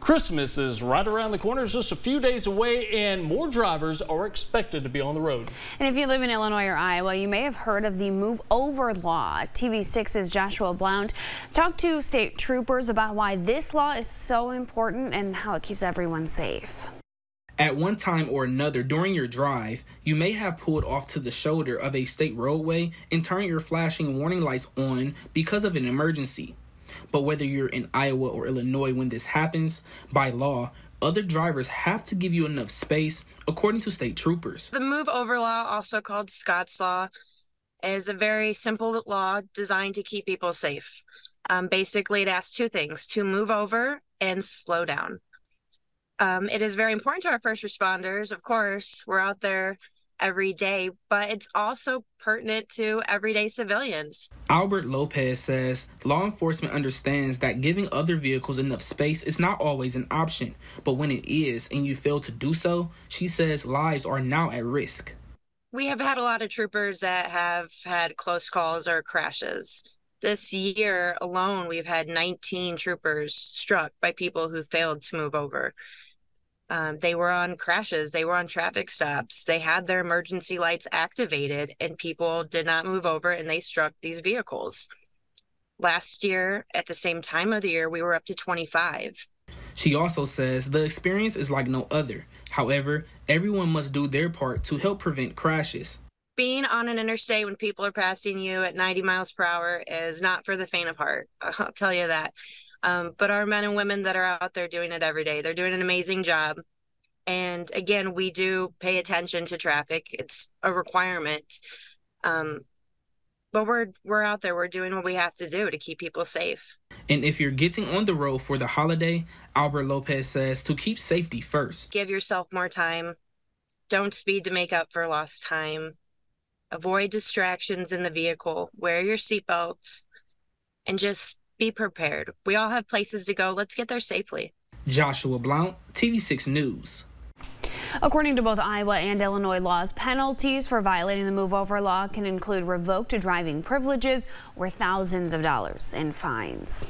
Christmas is right around the corner. It's just a few days away, and more drivers are expected to be on the road. And if you live in Illinois or Iowa, you may have heard of the Move Over law. TV6's Joshua Blount talked to state troopers about why this law is so important and how it keeps everyone safe. At one time or another during your drive, you may have pulled off to the shoulder of a state roadway and turned your flashing warning lights on because of an emergency. But whether you're in Iowa or Illinois when this happens, by law, other drivers have to give you enough space, according to state troopers. The Move Over law, also called Scott's Law, is a very simple law designed to keep people safe. Basically, it asks two things: to move over and slow down. It is very important to our first responders. Of course, we're out there every day, but it's also pertinent to everyday civilians. Albert Lopez says law enforcement understands that giving other vehicles enough space is not always an option, but when it is and you fail to do so, she says lives are now at risk. We have had a lot of troopers that have had close calls or crashes. This year alone, we've had 19 troopers struck by people who failed to move over. They were on crashes, they were on traffic stops, they had their emergency lights activated, and people did not move over and they struck these vehicles. Last year, at the same time of the year, we were up to 25. She also says the experience is like no other. However, everyone must do their part to help prevent crashes. Being on an interstate when people are passing you at 90 miles per hour is not for the faint of heart. I'll tell you that. But our men and women that are out there doing it every day, they're doing an amazing job. And again, we do pay attention to traffic. It's a requirement. But we're out there. We're doing what we have to do to keep people safe. And if you're getting on the road for the holiday, Albert Lopez says to keep safety first. Give yourself more time. Don't speed to make up for lost time. Avoid distractions in the vehicle. Wear your seatbelts. And just be prepared. We all have places to go. Let's get there safely. Joshua Blount, TV6 News. According to both Iowa and Illinois laws, penalties for violating the Move Over law can include revoked driving privileges or thousands of dollars in fines.